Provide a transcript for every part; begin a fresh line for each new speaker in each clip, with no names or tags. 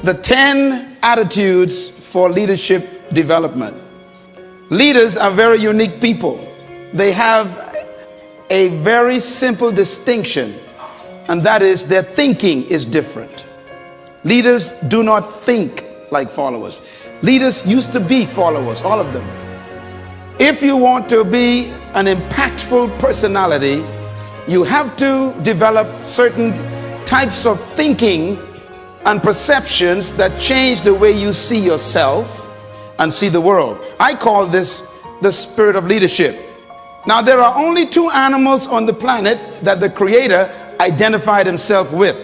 the 10 attitudes for leadership development. Leaders are very unique people. They have a very simple distinction, and that is their thinking is different. Leaders do not think like followers. Leaders used to be followers, all of them. If you want to be an impactful personality, you have to develop certain types of thinking and perceptions that change the way you see yourself and see the world. I call this the spirit of leadership. Now, there are only 2 animals on the planet that the Creator identified himself with.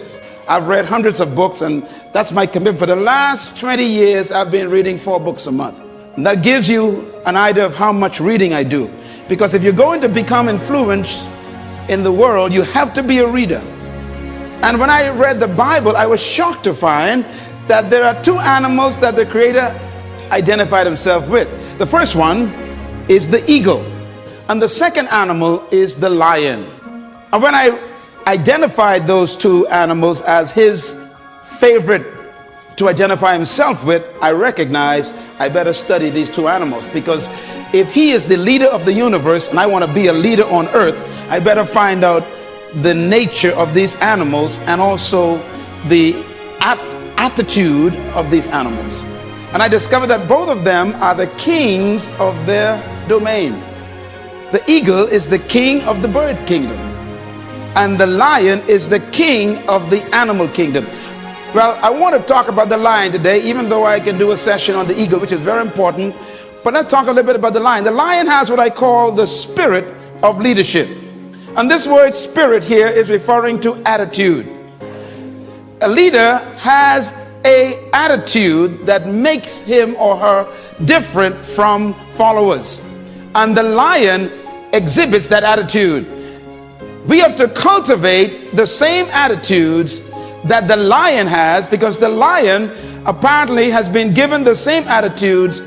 I've read hundreds of books, and that's my commitment. For the last 20 years, I've been reading 4 books a month. And that gives you an idea of how much reading I do. Because if you're going to become influenced in the world, you have to be a reader. And when I read the Bible, I was shocked to find that there are 2 animals that the Creator identified himself with. The first one is the eagle, and the second animal is the lion. And when I identified those 2 animals as his favorite to identify himself with, I recognized I better study these 2 animals, because if he is the leader of the universe and I want to be a leader on earth, I better find out the nature of these animals and also the attitude of these animals. And I discovered that both of them are the kings of their domain. The eagle is the king of the bird kingdom, and the lion is the king of the animal kingdom. Well, I want to talk about the lion today, even though I can do a session on the eagle, which is very important. But let's talk a little bit about the lion. The lion has what I call the spirit of leadership. And this word spirit here is referring to attitude. A leader has an attitude that makes him or her different from followers. And the lion exhibits that attitude. We have to cultivate the same attitudes that the lion has, because the lion apparently has been given the same attitudes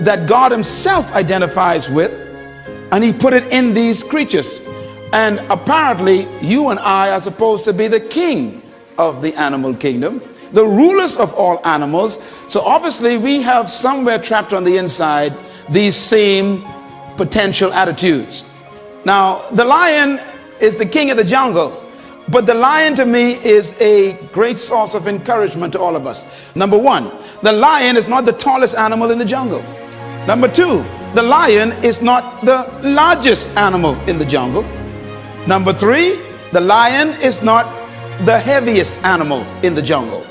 that God himself identifies with, and he put it in these creatures. And apparently you and I are supposed to be the king of the animal kingdom, the rulers of all animals. So obviously we have somewhere trapped on the inside these same potential attitudes. Now, the lion is the king of the jungle, but the lion to me is a great source of encouragement to all of us. Number 1, the lion is not the tallest animal in the jungle. Number 2, the lion is not the largest animal in the jungle. Number 3, the lion is not the heaviest animal in the jungle.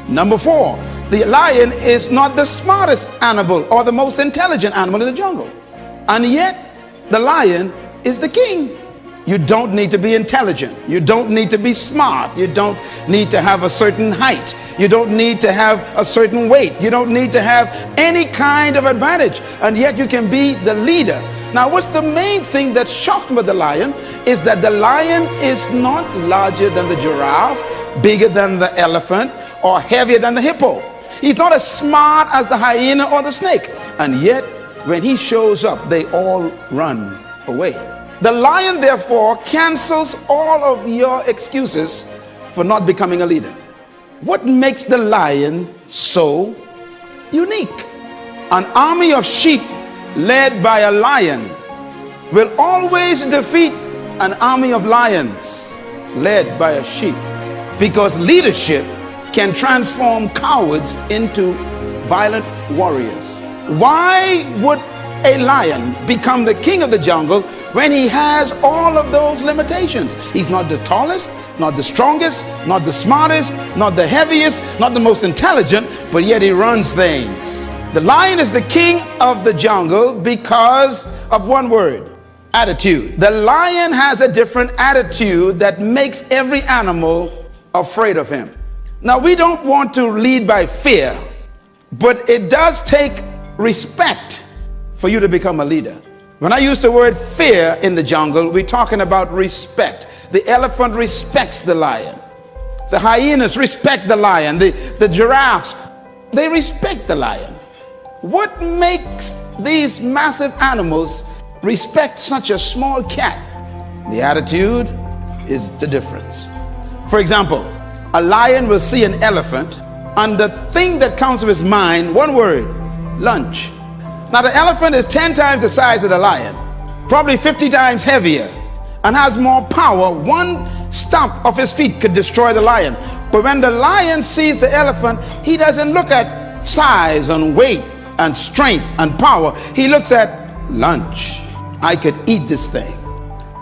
Number 4, the lion is not the smartest animal or the most intelligent animal in the jungle. And yet, the lion is the king. You don't need to be intelligent. You don't need to be smart. You don't need to have a certain height. You don't need to have a certain weight. You don't need to have any kind of advantage. And yet you can be the leader. Now, what's the main thing that shocks me about the lion is that the lion is not larger than the giraffe, bigger than the elephant, or heavier than the hippo. He's not as smart as the hyena or the snake. And yet, when he shows up, they all run away. The lion, therefore, cancels all of your excuses for not becoming a leader. What makes the lion so unique? An army of sheep led by a lion will always defeat an army of lions led by a sheep, because leadership can transform cowards into violent warriors. Why would a lion become the king of the jungle when he has all of those limitations? He's not the tallest, not the strongest, not the smartest, not the heaviest, not the most intelligent, but yet he runs things. The lion is the king of the jungle because of one word: attitude. The lion has a different attitude that makes every animal afraid of him. Now, we don't want to lead by fear, but it does take respect for you to become a leader. When I use the word fear in the jungle, we're talking about respect. The elephant respects the lion. The hyenas respect the lion. The giraffes, they respect the lion. What makes these massive animals respect such a small cat? The attitude is the difference. For example, a lion will see an elephant And the thing that comes to his mind, one word: lunch. Now the elephant is 10 times the size of the lion, probably 50 times heavier, and has more power. One stomp of his feet could destroy the lion. But when the lion sees the elephant, he doesn't look at size and weight and strength and power. He looks at lunch. I could eat this thing.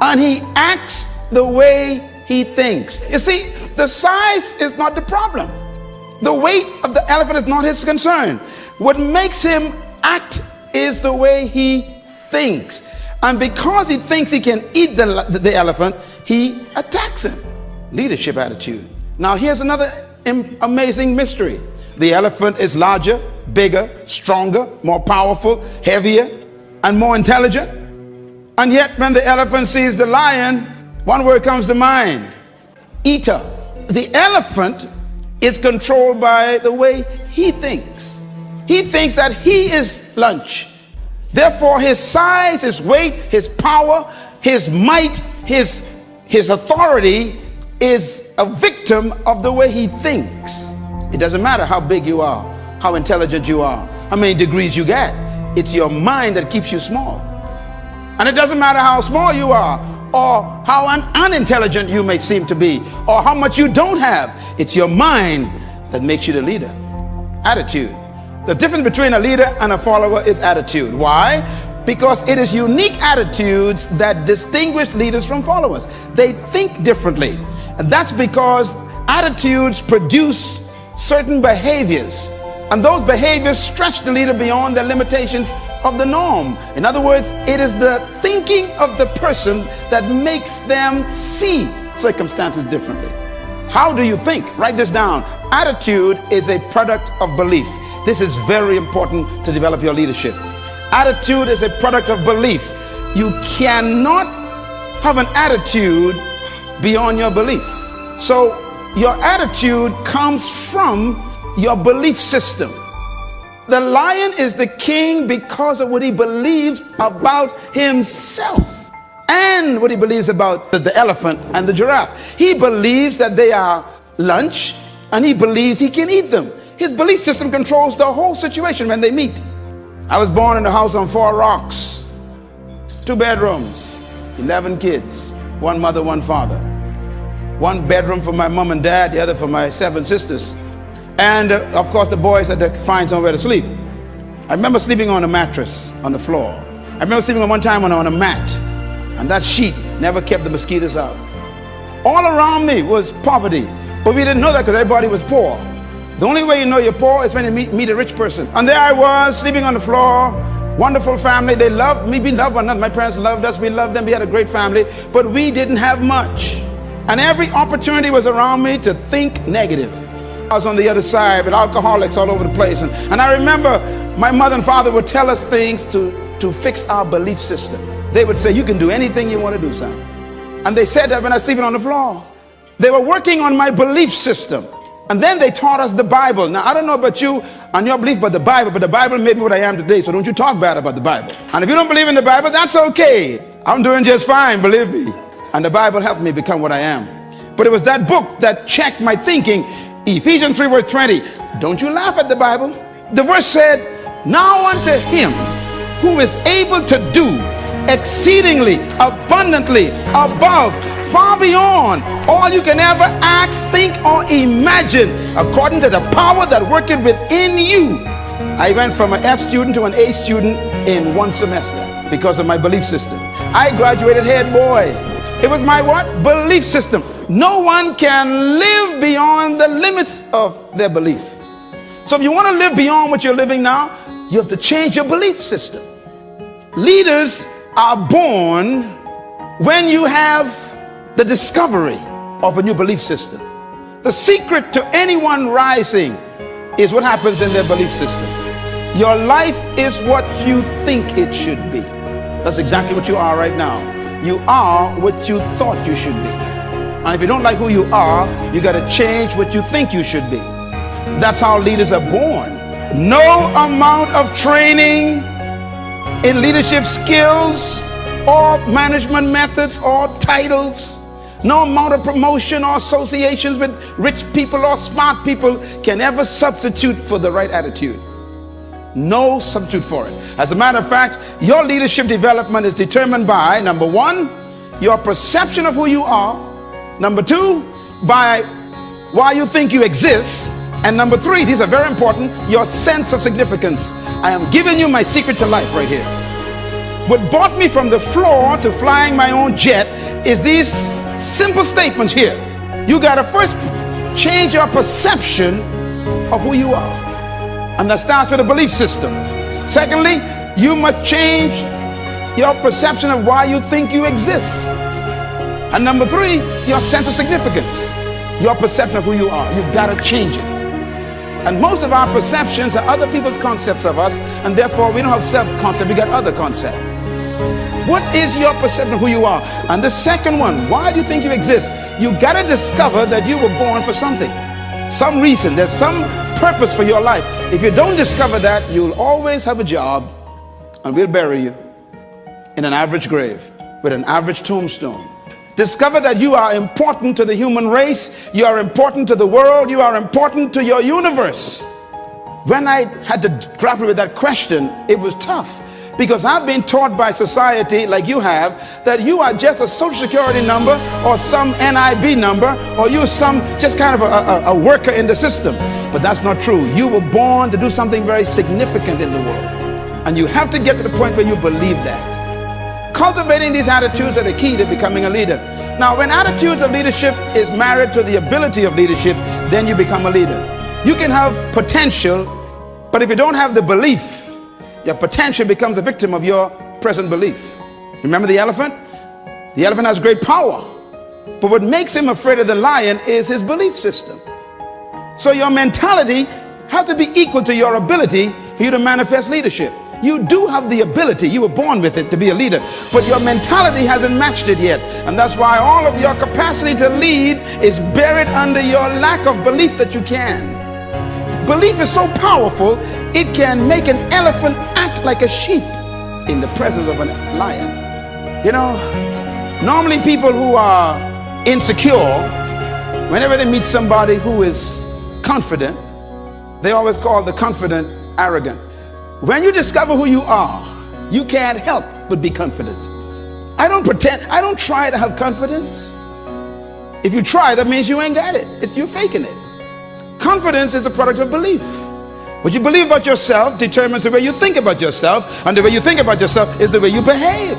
And he acts the way he thinks. You see, the size is not the problem. The weight of the elephant is not his concern. What makes him act is the way he thinks. And because he thinks he can eat the elephant, he attacks him. Leadership attitude. Now here's another amazing mystery. The elephant is larger, bigger, stronger, more powerful, heavier, and more intelligent. And yet when the elephant sees the lion, one word comes to mind: eater. The elephant is controlled by the way he thinks. He thinks that he is lunch. Therefore his size, his weight, his power, his might, his authority is a victim of the way he thinks. It doesn't matter how big you are, how intelligent you are, how many degrees you get. It's your mind that keeps you small. And it doesn't matter how small you are, or how unintelligent you may seem to be, or how much you don't have. It's your mind that makes you the leader. Attitude. The difference between a leader and a follower is attitude. Why? Because it is unique attitudes that distinguish leaders from followers. They think differently. And that's because attitudes produce certain behaviors. And those behaviors stretch the leader beyond the limitations of the norm. In other words, it is the thinking of the person that makes them see circumstances differently. How do you think? Write this down. Attitude is a product of belief. This is very important to develop your leadership. Attitude is a product of belief. You cannot have an attitude beyond your belief. So your attitude comes from your belief system. The lion is the king because of what he believes about himself and what he believes about the elephant and the giraffe. He believes that they are lunch, and he believes he can eat them. His belief system controls the whole situation when they meet. I was born in a house on 4 rocks, 2 bedrooms, 11 kids, 1 mother, 1 father. 1 bedroom for my mom and dad, the other for my 7 sisters. And of course the boys had to find somewhere to sleep. I remember sleeping on a mattress on the floor. I remember sleeping one time on a mat, and that sheet never kept the mosquitoes out. All around me was poverty, but we didn't know that because everybody was poor. The only way you know you're poor is when you meet a rich person. And there I was sleeping on the floor. Wonderful family. They loved me. We loved one another. My parents loved us. We loved them. We had a great family, but we didn't have much. And every opportunity was around me to think negative. I was on the other side with alcoholics all over the place. And I remember my mother and father would tell us things to fix our belief system. They would say, you can do anything you want to do, son. And they said that when I was sleeping on the floor. They were working on my belief system. And then they taught us the Bible. Now, I don't know about you and your belief about the Bible made me what I am today. So don't you talk bad about the Bible. And if you don't believe in the Bible, that's okay. I'm doing just fine, believe me. And the Bible helped me become what I am. But it was that book that checked my thinking. Ephesians 3 verse 20. Don't you laugh at the Bible. The verse said, now unto him who is able to do exceedingly abundantly above, far beyond all you can ever ask, think, or imagine, according to the power that worketh within you. I went from an F student to an A student in 1 semester because of my belief system. I graduated head boy. It was my what? Belief system. No one can live beyond the limits of their belief. So if you want to live beyond what you're living now, you have to change your belief system. Leaders are born when you have the discovery of a new belief system. The secret to anyone rising is what happens in their belief system. Your life is what you think it should be. That's exactly what you are right now. You are what you thought you should be. And if you don't like who you are, you got to change what you think you should be. That's how leaders are born. No amount of training in leadership skills or management methods or titles No amount of promotion or associations with rich people or smart people can ever substitute for the right attitude. No substitute for it. As a matter of fact, your leadership development is determined by, number one, your perception of who you are. Number two, by why you think you exist. And number three, these are very important, your sense of significance. I am giving you my secret to life right here. What brought me from the floor to flying my own jet is these simple statements here. You got to first change your perception of who you are. And that starts with a belief system. Secondly, you must change your perception of why you think you exist. And number three, your sense of significance. Your perception of who you are. You've got to change it. And most of our perceptions are other people's concepts of us, and therefore we don't have self-concept, we got other concept. What is your perception of who you are? And the second one, why do you think you exist? You got to discover that you were born for something, some reason. There's some purpose for your life. If you don't discover that, you'll always have a job, and we'll bury you in an average grave with an average tombstone. Discover that you are important to the human race. You are important to the world. You are important to your universe. When I had to grapple with that question, it was tough, because I've been taught by society, like you have, that you are just a social security number or some NIB number, or you're some just kind of a worker in the system. But that's not true. You were born to do something very significant in the world, and you have to get to the point where you believe that. Cultivating these attitudes are the key to becoming a leader. Now, when attitudes of leadership is married to the ability of leadership, then you become a leader. You can have potential, but if you don't have the belief, your potential becomes a victim of your present belief. Remember the elephant? The elephant has great power, but what makes him afraid of the lion is his belief system. So your mentality has to be equal to your ability for you to manifest leadership. You do have the ability, you were born with it to be a leader, but your mentality hasn't matched it yet. And that's why all of your capacity to lead is buried under your lack of belief that you can. Belief is so powerful, it can make an elephant act like a sheep in the presence of a lion. You know, normally people who are insecure, whenever they meet somebody who is confident, they always call the confident arrogant. When you discover who you are, you can't help but be confident. I don't pretend, I don't try to have confidence. If you try, that means you ain't got it. You're faking it. Confidence is a product of belief. What you believe about yourself determines the way you think about yourself, and the way you think about yourself is the way you behave.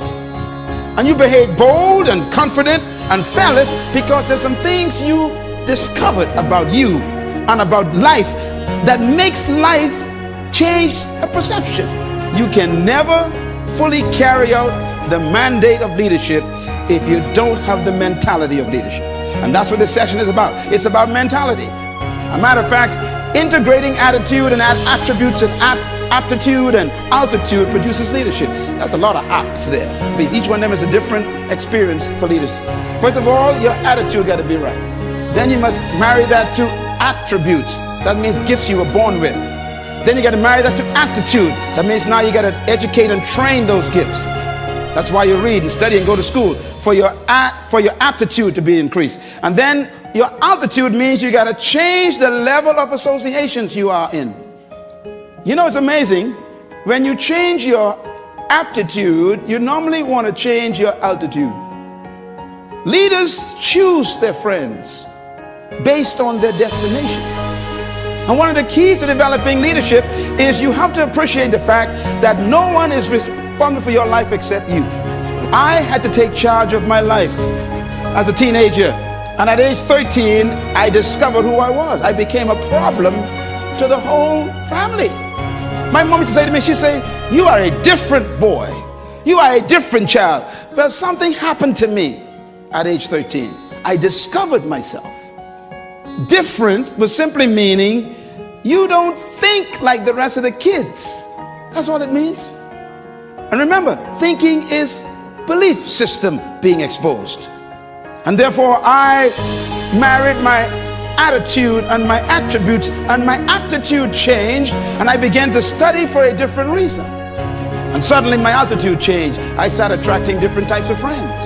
And you behave bold and confident and fearless because there's some things you discovered about you and about life that makes life change a perception. You can never fully carry out the mandate of leadership if you don't have the mentality of leadership. And that's what this session is about. It's about mentality. As a matter of fact, integrating attitude and attributes and aptitude and altitude produces leadership. That's a lot of apps there. Please, each one of them is a different experience for leaders. First of all, your attitude got to be right. Then you must marry that to attributes. That means gifts you were born with. Then you got to marry that to aptitude. That means now you got to educate and train those gifts. That's why you read and study and go to school, for your aptitude to be increased. And then your altitude means you got to change the level of associations you are in. You know, it's amazing. When you change your aptitude, you normally want to change your altitude. Leaders choose their friends based on their destination. And one of the keys to developing leadership is you have to appreciate the fact that no one is responsible for your life except you. I had to take charge of my life as a teenager. And at age 13, I discovered who I was. I became a problem to the whole family. My mom used to say to me, she'd say, "You are a different boy. You are a different child." But something happened to me at age 13. I discovered myself. Different was simply meaning you don't think like the rest of the kids. That's all it means. And remember, thinking is belief system being exposed. And therefore I married my attitude and my attributes, and my aptitude changed, and I began to study for a different reason. And suddenly my altitude changed. I started attracting different types of friends.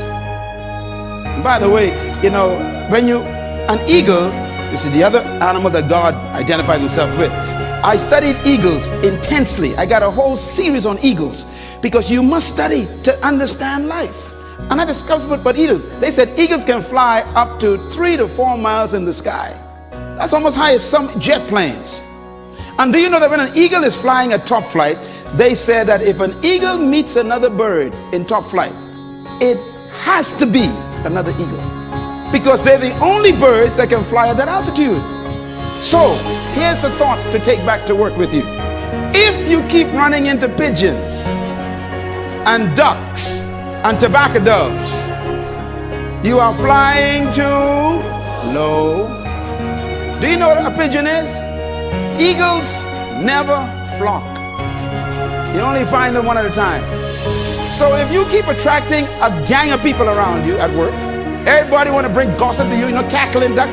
And by the way, You know, an eagle, this is the other animal that God identified himself with. I studied eagles intensely. I got a whole series on eagles because you must study to understand life. And I discovered what eagles, they said eagles can fly up to 3 to 4 miles in the sky. That's almost high as some jet planes. And do you know that when an eagle is flying at top flight, they said that if an eagle meets another bird in top flight, it has to be another eagle, because they're the only birds that can fly at that altitude. So here's a thought to take back to work with you. If you keep running into pigeons and ducks and tobacco doves, you are flying too low. Do you know what a pigeon is? Eagles never flock. You only find them one at a time. So if you keep attracting a gang of people around you at work, everybody want to bring gossip to you, cackling, duck,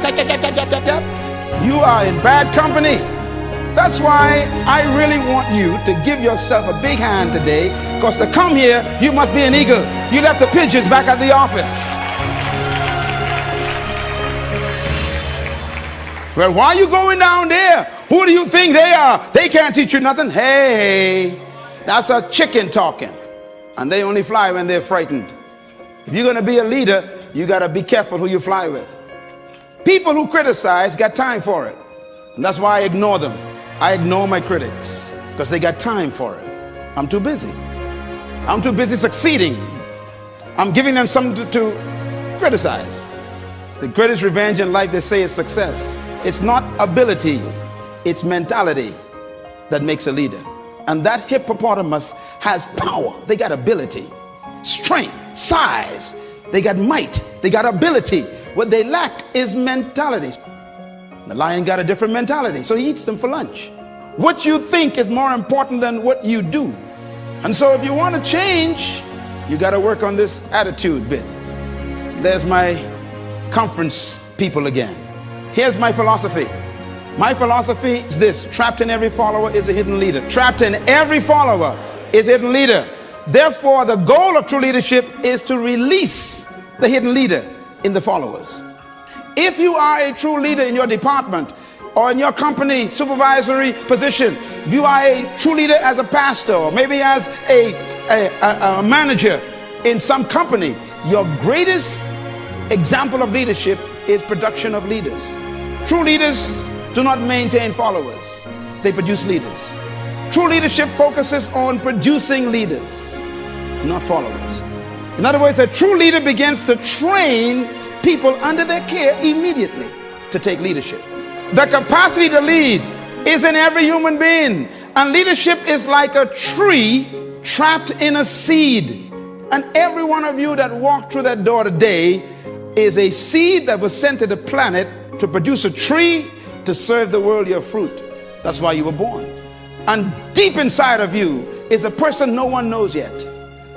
you are in bad company. That's why I really want you to give yourself a big hand today, because to come here, you must be an eagle. You left the pigeons back at the office. Well, why are you going down there? Who do you think they are? They can't teach you nothing. Hey, that's a chicken talking. And they only fly when they're frightened. If you're going to be a leader, you got to be careful who you fly with. People who criticize got time for it. And that's why I ignore them. I ignore my critics because they got time for it. I'm too busy. I'm too busy succeeding. I'm giving them something to criticize. The greatest revenge in life, they say, is success. It's not ability, it's mentality that makes a leader. And that hippopotamus has power. They got ability, strength, size. They got might. They got ability. What they lack is mentality. The lion got a different mentality, so he eats them for lunch. What you think is more important than what you do. And so if you want to change, you got to work on this attitude bit. There's my conference people again. Here's my philosophy. My philosophy is this: trapped in every follower is a hidden leader. Trapped in every follower is a hidden leader. Therefore, the goal of true leadership is to release the hidden leader in the followers. If you are a true leader in your department or in your company supervisory position, if you are a true leader as a pastor or maybe as a manager in some company, your greatest example of leadership is production of leaders. True leaders do not maintain followers, they produce leaders. True leadership focuses on producing leaders, not followers. In other words, a true leader begins to train people under their care immediately to take leadership. The capacity to lead is in every human being, and leadership is like a tree trapped in a seed. And every one of you that walked through that door today is a seed that was sent to the planet to produce a tree to serve the world your fruit. That's why you were born. And deep inside of you is a person no one knows yet.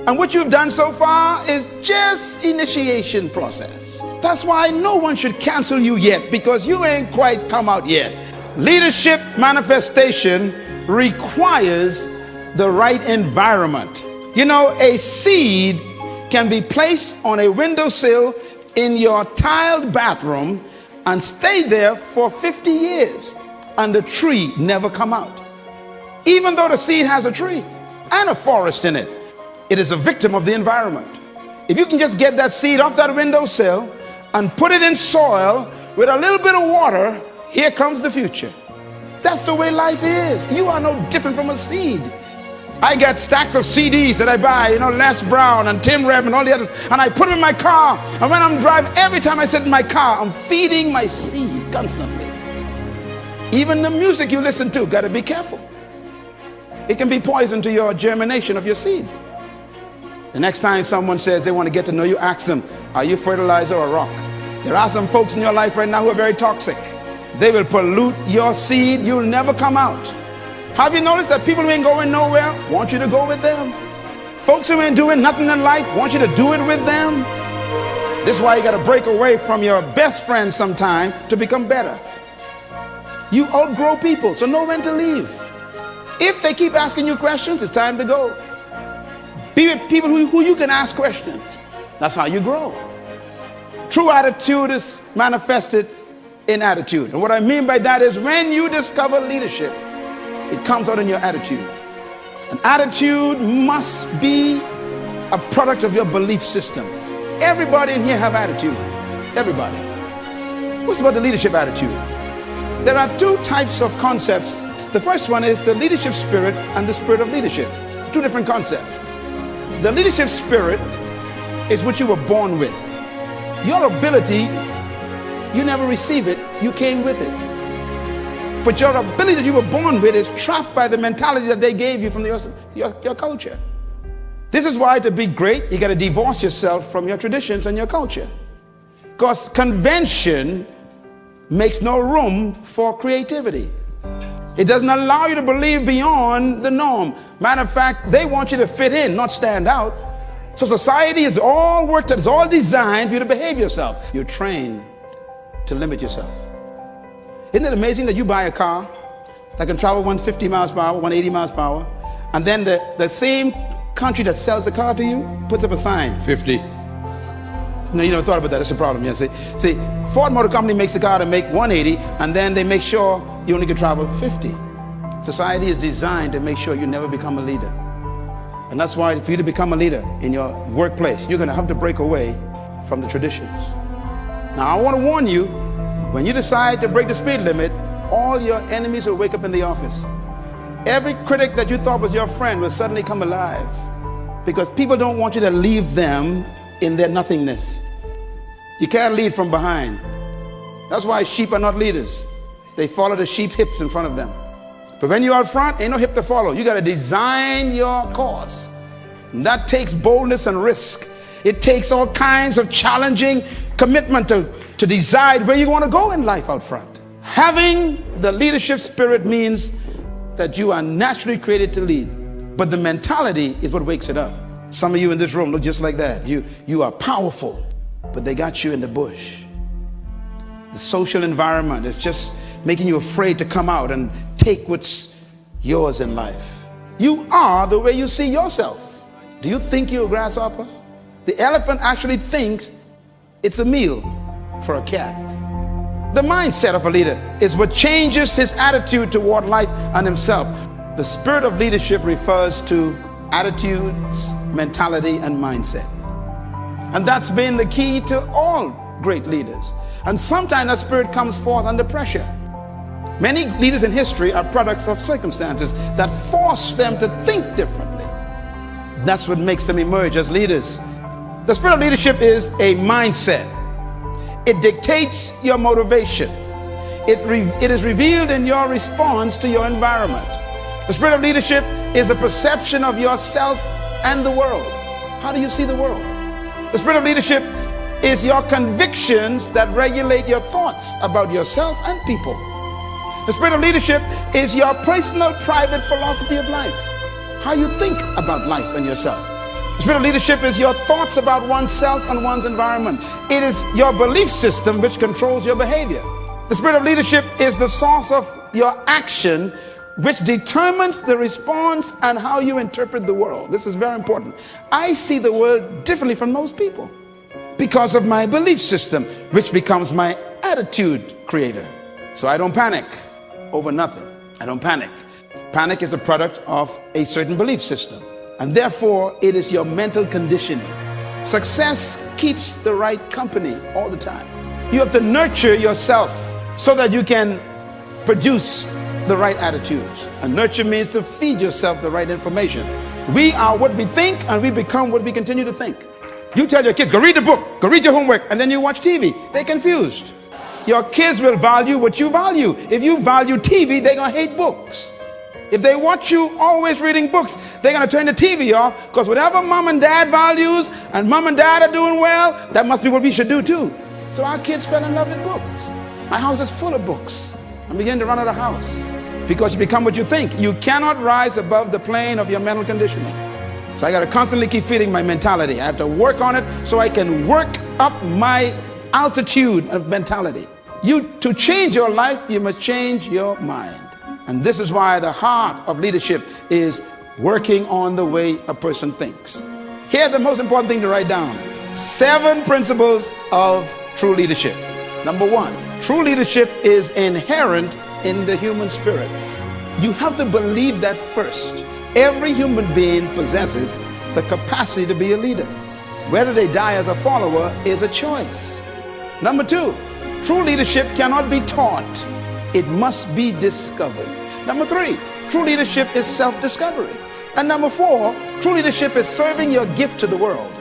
And what you've done so far is just initiation process. That's why no one should cancel you yet, because you ain't quite come out yet. Leadership manifestation requires the right environment. You know, a seed can be placed on a windowsill in your tiled bathroom and stay there for 50 years and the tree never come out. Even though the seed has a tree and a forest in it, it is a victim of the environment. If you can just get that seed off that windowsill and put it in soil with a little bit of water, here comes the future. That's the way life is. You are no different from a seed. I got stacks of CDs that I buy, you know, Les Brown and Tim Reb and all the others, and I put them in my car. And when I'm driving, every time I sit in my car, I'm feeding my seed constantly. Even the music you listen to, got to be careful. It can be poison to your germination of your seed. The next time someone says they want to get to know you, ask them, are you fertilizer or rock? There are some folks in your life right now who are very toxic. They will pollute your seed. You'll never come out. Have you noticed that people who ain't going nowhere want you to go with them? Folks who ain't doing nothing in life want you to do it with them. This is why you got to break away from your best friends sometime to become better. You outgrow people, so know when to leave. If they keep asking you questions, it's time to go. Be with people who you can ask questions. That's how you grow. true attitude is manifested in attitude. And what I mean by that is when you discover leadership, it comes out in your attitude. An attitude must be a product of your belief system. Everybody in here have attitude. Everybody. What's about the leadership attitude? There are two types of concepts. The first one is the leadership spirit and the spirit of leadership. Two different concepts. The leadership spirit is what you were born with. Your ability, you never receive it, you came with it. But your ability that you were born with is trapped by the mentality that they gave you from your culture. This is why to be great, you got to divorce yourself from your traditions and your culture. Because convention makes no room for creativity. It doesn't allow you to believe beyond the norm. Matter of fact, they want you to fit in, not stand out. So society is all worked out, it's all designed for you to behave yourself. You're trained to limit yourself. Isn't it amazing that you buy a car that can travel 150 miles per hour, 180 miles per hour, and then the same country that sells the car to you puts up a sign, 50. No, you never thought about that. That's the problem. Yeah, see, Ford Motor Company makes the car to make 180, and then they make sure you only can travel 50. Society is designed to make sure you never become a leader. And that's why for you to become a leader in your workplace, you're going to have to break away from the traditions. Now, I want to warn you, when you decide to break the speed limit, all your enemies will wake up in the office. Every critic that you thought was your friend will suddenly come alive, because people don't want you to leave them in their nothingness. You can't lead from behind. That's why sheep are not leaders. They follow the sheep hips in front of them. But when you're out front, ain't no hip to follow. You got to design your course. And that takes boldness and risk. It takes all kinds of challenging commitment to decide where you want to go in life out front. Having the leadership spirit means that you are naturally created to lead, but the mentality is what wakes it up. Some of you in this room look just like that. You are powerful, but they got you in the bush. The social environment is just making you afraid to come out and take what's yours in life. You are the way you see yourself. Do you think you're a grasshopper? The elephant actually thinks it's a meal for a cat. The mindset of a leader is what changes his attitude toward life and himself. The spirit of leadership refers to attitudes, mentality, and mindset. And that's been the key to all great leaders. And sometimes that spirit comes forth under pressure. Many leaders in history are products of circumstances that force them to think differently. That's what makes them emerge as leaders. The spirit of leadership is a mindset. It dictates your motivation. It is revealed in your response to your environment. The spirit of leadership is a perception of yourself and the world. How do you see the world? The spirit of leadership is your convictions that regulate your thoughts about yourself and people. The spirit of leadership is your personal, private philosophy of life. How you think about life and yourself. The spirit of leadership is your thoughts about oneself and one's environment. It is your belief system which controls your behavior. The spirit of leadership is the source of your action, which determines the response and how you interpret the world. This is very important. I see the world differently from most people because of my belief system, which becomes my attitude creator. So I don't panic over nothing. I don't panic. Panic is a product of a certain belief system, and therefore it is your mental conditioning. Success keeps the right company all the time. You have to nurture yourself so that you can produce the right attitudes. And nurture means to feed yourself the right information. We are what we think, and we become what we continue to think. You tell your kids, go read the book, go read your homework, and then you watch TV. They're confused. Your kids will value what you value. If you value TV, they're going to hate books. If they watch you always reading books, they're going to turn the TV off, because whatever mom and dad values and mom and dad are doing well, that must be what we should do too. So our kids fell in love with books. My house is full of books. I'm beginning to run out of the house because you become what you think. You cannot rise above the plane of your mental conditioning. So I got to constantly keep feeding my mentality. I have to work on it so I can work up my altitude of mentality. To change your life, you must change your mind. And this is why the heart of leadership is working on the way a person thinks. Here's the most important thing to write down. 7 principles of true leadership. Number one, true leadership is inherent in the human spirit. You have to believe that first. Every human being possesses the capacity to be a leader. Whether they die as a follower is a choice. Number two, true leadership cannot be taught. It must be discovered. Number three, true leadership is self-discovery. And number four, true leadership is serving your gift to the world.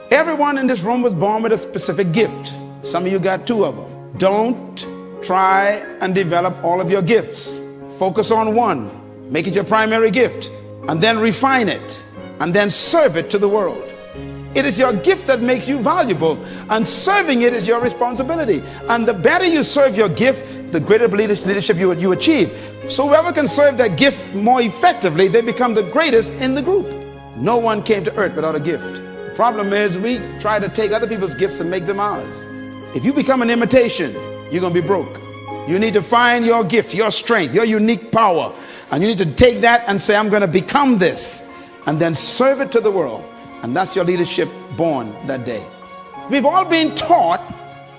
Everyone in this room was born with a specific gift. Some of you got two of them. Don't try and develop all of your gifts. Focus on one. Make it your primary gift. And then refine it. And then serve it to the world. It is your gift that makes you valuable. And serving it is your responsibility. And the better you serve your gift, the greater leadership you achieve. So whoever can serve that gift more effectively, they become the greatest in the group. No one came to earth without a gift. The problem is we try to take other people's gifts and make them ours. If you become an imitation, you're going to be broke. You need to find your gift, your strength, your unique power. And you need to take that and say, I'm going to become this. And then serve it to the world. And that's your leadership born that day. We've all been taught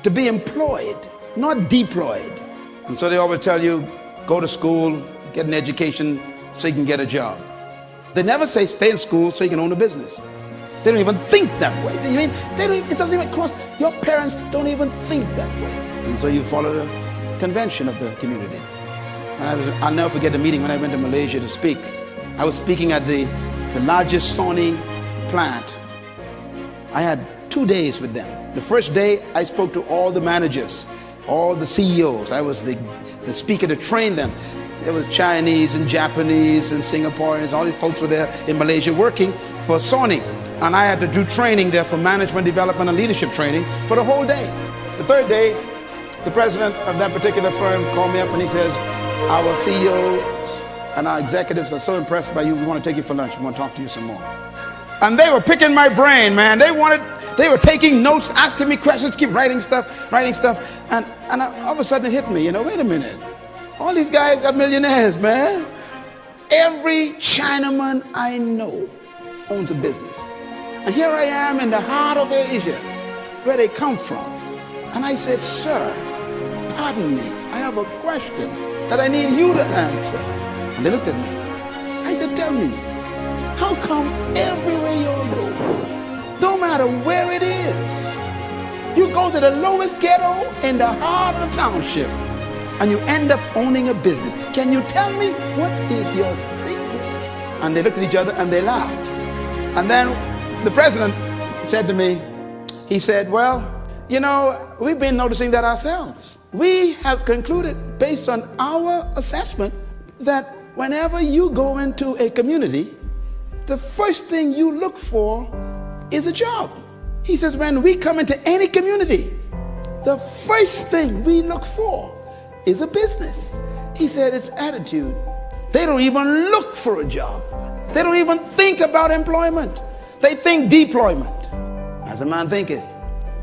to be employed, not deployed. And so they always tell you, go to school, get an education so you can get a job. They never say stay in school so you can own a business. They don't even think that way. It doesn't even cross, your parents don't even think that way. And so you follow the convention of the community. And I'll never forget the meeting when I went to Malaysia to speak. I was speaking at the largest Sony plant. I had 2 days with them. The first day I spoke to all the managers, all the CEOs. I was the speaker to train them. There was Chinese and Japanese and Singaporeans. All these folks were there in Malaysia working for Sony. And I had to do training there for management development and leadership training for the whole day. The third day, the president of that particular firm called me up and he says, our CEOs and our executives are so impressed by you, we want to take you for lunch. We want to talk to you some more. And they were picking my brain, man. They were taking notes, asking me questions, keep writing stuff. And all of a sudden it hit me, wait a minute. All these guys are millionaires, man. Every Chinaman I know owns a business. And here I am in the heart of Asia, where they come from. And I said, sir, pardon me, I have a question that I need you to answer. And they looked at me. I said, tell me, how come everywhere you go, no matter where it is, you go to the lowest ghetto in the heart of the township and you end up owning a business? Can you tell me what is your secret? And they looked at each other and they laughed. And then the president said to me, he said, well, we've been noticing that ourselves. We have concluded based on our assessment that whenever you go into a community, the first thing you look for is a job. He says, when we come into any community, the first thing we look for is a business. He said, it's attitude. They don't even look for a job. They don't even think about employment. They think deployment. As a man thinketh,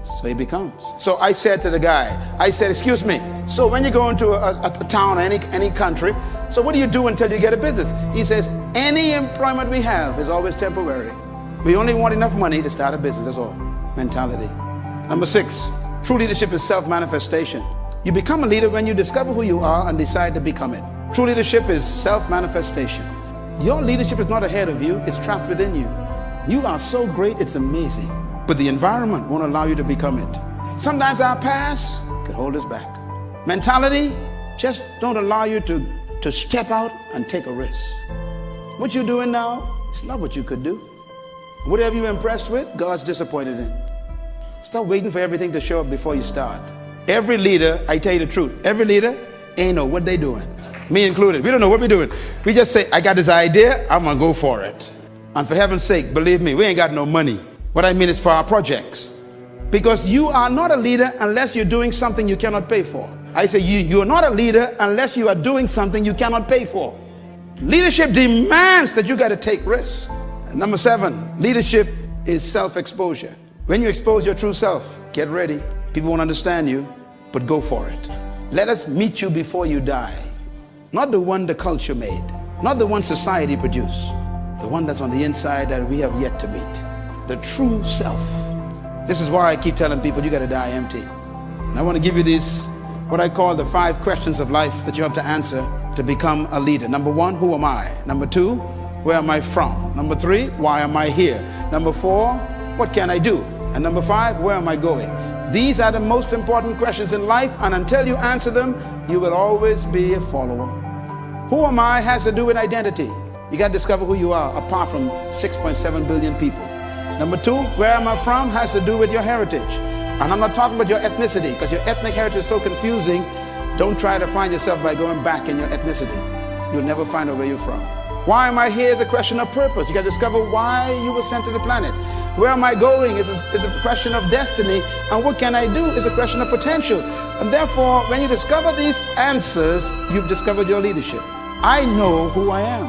so he becomes. So I said to the guy, I said, excuse me, so when you go into a town, any country, so what do you do until you get a business? He says, any employment we have is always temporary. We only want enough money to start a business, that's all. Mentality. Number 6, true leadership is self-manifestation. You become a leader when you discover who you are and decide to become it. True leadership is self-manifestation. Your leadership is not ahead of you, it's trapped within you. You are so great, it's amazing. But the environment won't allow you to become it. Sometimes our past can hold us back. Mentality just don't allow you to step out and take a risk. What you're doing now is not what you could do. Whatever you're impressed with, God's disappointed in. Stop waiting for everything to show up before you start. Every leader, I tell you the truth, every leader ain't know what they doing. Me included. We don't know what we're doing. We just say, I got this idea, I'm gonna go for it. And for heaven's sake, believe me, we ain't got no money. What I mean is for our projects. Because you are not a leader unless you're doing something you cannot pay for. I say you are not a leader unless you are doing something you cannot pay for. Leadership demands that you got to take risks. And number 7, leadership is self-exposure. When you expose your true self, get ready. People won't understand you, but go for it. Let us meet you before you die. Not the one the culture made, not the one society produced, the one that's on the inside that we have yet to meet. The true self. This is why I keep telling people you got to die empty. And I want to give you these, what I call the 5 questions of life that you have to answer to become a leader. Number 1, who am I? Number 2, where am I from? Number 3, why am I here? Number 4, what can I do? And number 5, where am I going? These are the most important questions in life, and until you answer them, you will always be a follower. Who am I has to do with identity. You got to discover who you are apart from 6.7 billion people. Number 2, where am I from has to do with your heritage. And I'm not talking about your ethnicity, because your ethnic heritage is so confusing. Don't try to find yourself by going back in your ethnicity. You'll never find out where you're from. Why am I here is a question of purpose. You got to discover why you were sent to the planet. Where am I going is a question of destiny. And what can I do is a question of potential. And therefore, when you discover these answers, you've discovered your leadership. I know who I am.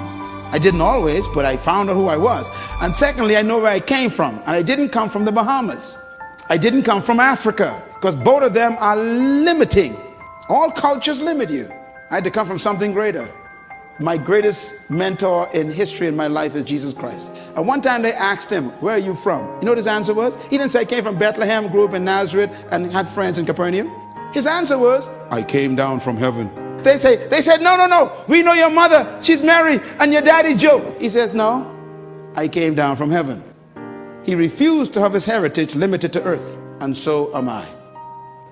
I didn't always, but I found out who I was. And secondly, I know where I came from. And I didn't come from the Bahamas. I didn't come from Africa, because both of them are limiting. All cultures limit you. I had to come from something greater. My greatest mentor in history in my life is Jesus Christ. And one time they asked him, where are you from? You know what his answer was? He didn't say I came from Bethlehem, grew up in Nazareth, and had friends in Capernaum. His answer was, I came down from heaven. They said, no, we know your mother, she's Mary, and your daddy Joe. He says, no, I came down from heaven. He refused to have his heritage limited to earth, and so am I.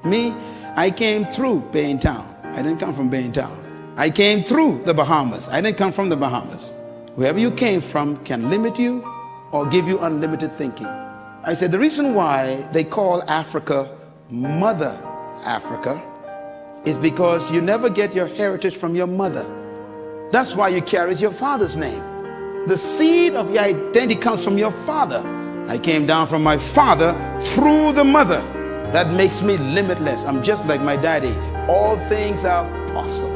Me, I came through Baintown. I didn't come from Baintown. I came through the Bahamas. I didn't come from the Bahamas. Wherever you came from can limit you or give you unlimited thinking. I said the reason why they call Africa Mother Africa is because you never get your heritage from your mother. That's why you carry your father's name. The seed of your identity comes from your father. I came down from my father through the mother. That makes me limitless. I'm just like my daddy. All things are possible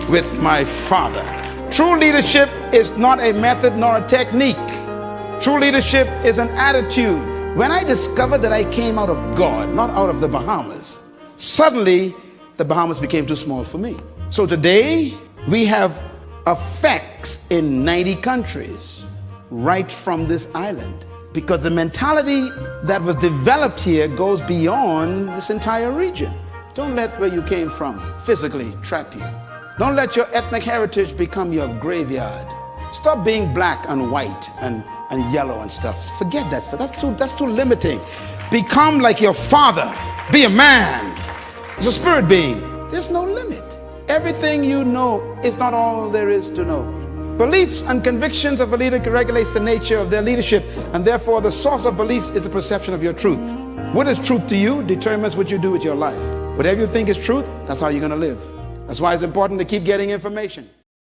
with my father. True leadership is not a method nor a technique. True leadership is an attitude. When I discovered that I came out of God, not out of the Bahamas, suddenly the Bahamas became too small for me. So today we have effects in 90 countries right from this island, because the mentality that was developed here goes beyond this entire region. Don't let where you came from physically trap you. Don't let your ethnic heritage become your graveyard. Stop being black and white and yellow and stuff. Forget that stuff. That's too limiting. Become like your father. Be a man. It's a spirit being. There's no limit. Everything you know is not all there is to know. Beliefs and convictions of a leader regulates the nature of their leadership, and therefore the source of beliefs is the perception of your truth. What is truth to you determines what you do with your life. Whatever you think is truth, that's how you're going to live. That's why it's important to keep getting information.